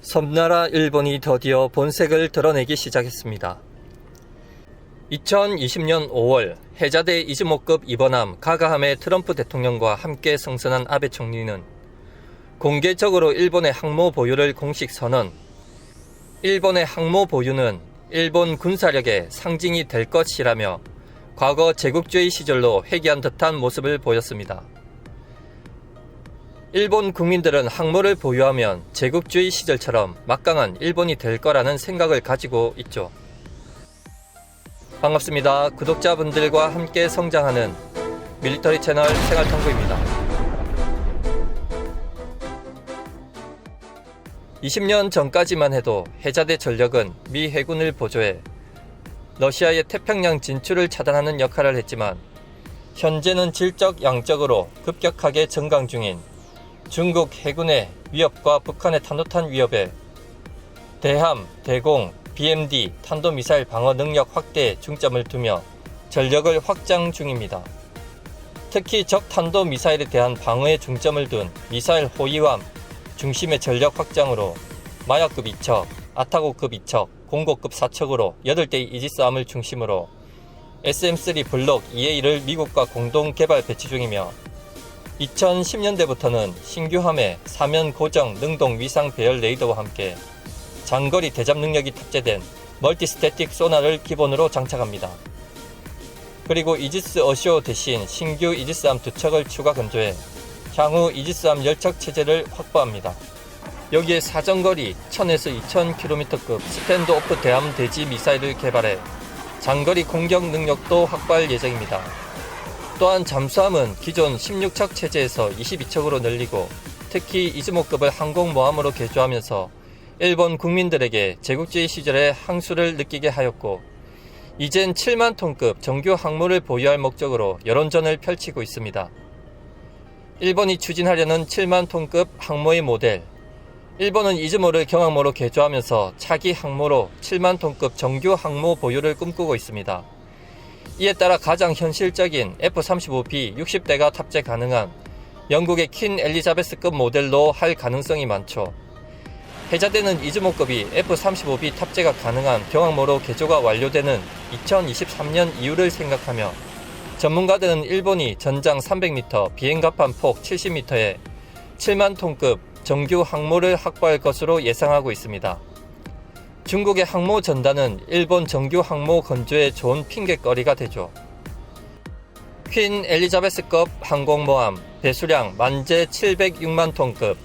섬나라 일본이 드디어 본색을 드러내기 시작했습니다. 2020년 5월 해자대 이즈모급 이번함 가가함의 트럼프 대통령과 함께 승선한 아베 총리는 공개적으로 일본의 항모 보유를 공식 선언. 일본의 항모 보유는 일본 군사력의 상징이 될 것이라며 과거 제국주의 시절로 회귀한 듯한 모습을 보였습니다. 일본 국민들은 항모를 보유하면 제국주의 시절처럼 막강한 일본이 될 거라는 생각을 가지고 있죠. 반갑습니다. 구독자분들과 함께 성장하는 밀리터리 채널 생활탐구입니다. 20년 전까지만 해도 해자대 전력은 미 해군을 보조해 러시아의 태평양 진출을 차단하는 역할을 했지만 현재는 질적 양적으로 급격하게 증강 중인 중국 해군의 위협과 북한의 탄도탄 위협에 대함, 대공, BMD 탄도미사일 방어 능력 확대에 중점을 두며 전력을 확장 중입니다. 특히 적 탄도미사일에 대한 방어에 중점을 둔 미사일 호위함 중심의 전력 확장으로 마야급 2척, 아타고급 2척, 공고급 4척으로 8대의 이지스함을 중심으로 SM-3 블록 2의 1을 미국과 공동 개발 배치 중이며 2010년대부터는 신규함에 사면 고정 능동 위상 배열 레이더와 함께 장거리 대잠 능력이 탑재된 멀티스태틱 소나를 기본으로 장착합니다. 그리고 이지스 어쇼 대신 신규 이지스함 2척을 추가 건조해 향후 이지스함 10척 체제를 확보합니다. 여기에 사정거리 1000에서 2000km급 스탠드오프 대함 대지 미사일을 개발해 장거리 공격 능력도 확보할 예정입니다. 또한 잠수함은 기존 16척 체제에서 22척으로 늘리고 특히 이즈모급을 항공모함으로 개조하면서 일본 국민들에게 제국주의 시절의 항수를 느끼게 하였고 이젠 7만 톤급 정규 항모를 보유할 목적으로 여론전을 펼치고 있습니다. 일본이 추진하려는 7만 톤급 항모의 모델. 일본은 이즈모를 경항모로 개조하면서 차기 항모로 7만 톤급 정규 항모 보유를 꿈꾸고 있습니다. 이에 따라 가장 현실적인 F-35B 60대가 탑재 가능한 영국의 퀸 엘리자베스급 모델로 할 가능성이 많죠. 해자대는 이즈모급이 F-35B 탑재가 가능한 경항모로 개조가 완료되는 2023년 이후를 생각하며 전문가들은 일본이 전장 300m, 비행갑판 폭 70m에 7만 톤급 정규 항모를 확보할 것으로 예상하고 있습니다. 중국의 항모 전단은 일본 정규 항모 건조에 좋은 핑곗거리가 되죠. 퀸 엘리자베스급 항공모함 배수량 만재 706만 톤급,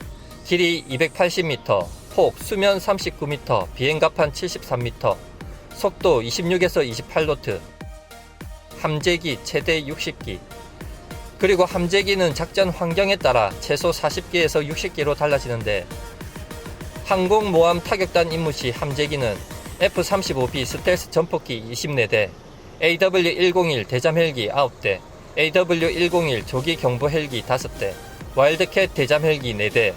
길이 280m, 폭 수면 39m, 비행갑판 73m, 속도 26에서 28노트, 함재기 최대 60기. 그리고 함재기는 작전 환경에 따라 최소 40기에서 60기로 달라지는데 항공모함 타격단 임무 시 함재기는 F-35B 스텔스 전폭기 24대, AW-101 대잠 헬기 9대, AW-101 조기 경보 헬기 5대, 와일드캣 대잠 헬기 4대,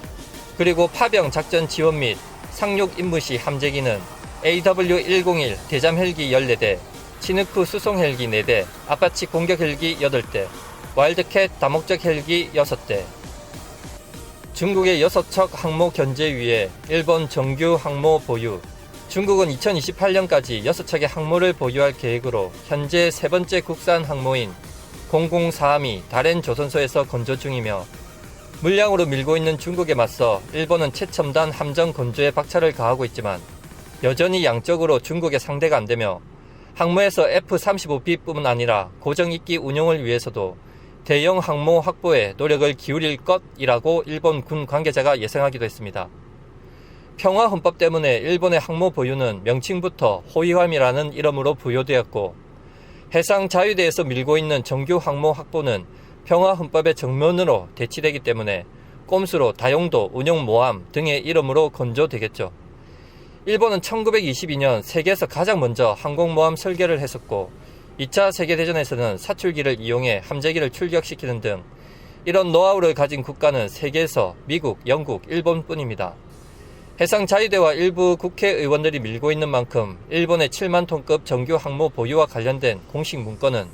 그리고 파병 작전 지원 및 상륙 임무 시 함재기는 AW-101 대잠 헬기 14대, 치누크 수송 헬기 4대, 아파치 공격 헬기 8대, 와일드캣 다목적 헬기 6대. 중국의 6척 항모 견제 위에 일본 정규 항모 보유. 중국은 2028년까지 6척의 항모를 보유할 계획으로 현재 세 번째 국산 항모인 004함이 다롄 조선소에서 건조 중이며 물량으로 밀고 있는 중국에 맞서 일본은 최첨단 함정 건조에 박차를 가하고 있지만 여전히 양적으로 중국의 상대가 안되며 항모에서 F-35B뿐만 아니라 고정익기 운용을 위해서도 대형 항모 확보에 노력을 기울일 것이라고 일본 군 관계자가 예상하기도 했습니다. 평화헌법 때문에 일본의 항모 보유는 명칭부터 호위함이라는 이름으로 부여되었고 해상 자유대에서 밀고 있는 정규 항모 확보는 평화헌법의 정면으로 대치되기 때문에 꼼수로 다용도 운용모함 등의 이름으로 건조되겠죠. 일본은 1922년 세계에서 가장 먼저 항공모함 설계를 했었고 2차 세계대전에서는 사출기를 이용해 함재기를 출격시키는 등 이런 노하우를 가진 국가는 세계에서 미국, 영국, 일본뿐입니다. 해상자유대와 일부 국회의원들이 밀고 있는 만큼 일본의 7만 톤급 정규 항모 보유와 관련된 공식 문건은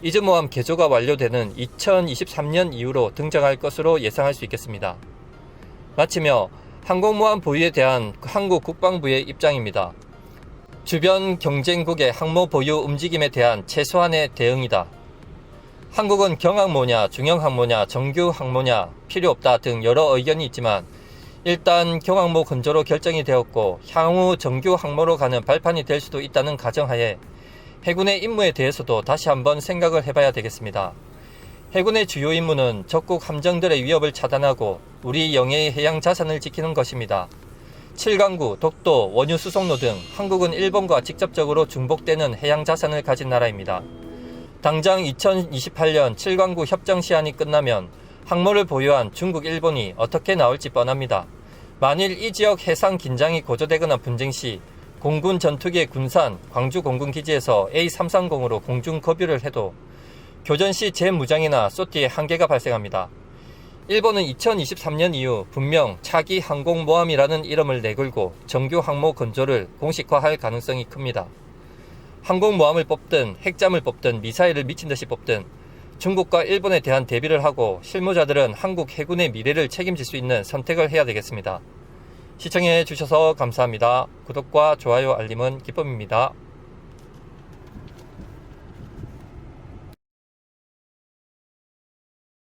이즈모함 개조가 완료되는 2023년 이후로 등장할 것으로 예상할 수 있겠습니다. 마치며 항공모함 보유에 대한 한국 국방부의 입장입니다. 주변 경쟁국의 항모 보유 움직임에 대한 최소한의 대응이다. 한국은 경항모냐, 중형항모냐, 정규항모냐 필요 없다 등 여러 의견이 있지만 일단 경항모 건조로 결정이 되었고 향후 정규항모로 가는 발판이 될 수도 있다는 가정하에 해군의 임무에 대해서도 다시 한번 생각을 해봐야 되겠습니다. 해군의 주요 임무는 적국 함정들의 위협을 차단하고 우리 영해의 해양 자산을 지키는 것입니다. 7강구, 독도, 원유 수송로 등 한국은 일본과 직접적으로 중복되는 해양 자산을 가진 나라입니다. 당장 2028년 7강구 협정 시한이 끝나면 항모를 보유한 중국, 일본이 어떻게 나올지 뻔합니다. 만일 이 지역 해상 긴장이 고조되거나 분쟁 시 공군 전투기의 군산, 광주 공군기지에서 A330으로 공중 급유를 해도 교전 시 재무장이나 쏘띠의 한계가 발생합니다. 일본은 2023년 이후 분명 차기 항공모함이라는 이름을 내걸고 정규 항모 건조를 공식화할 가능성이 큽니다. 항공모함을 뽑든 핵잠을 뽑든 미사일을 미친듯이 뽑든 중국과 일본에 대한 대비를 하고 실무자들은 한국 해군의 미래를 책임질 수 있는 선택을 해야 되겠습니다. 시청해 주셔서 감사합니다. 구독과 좋아요, 알림은 기쁨입니다.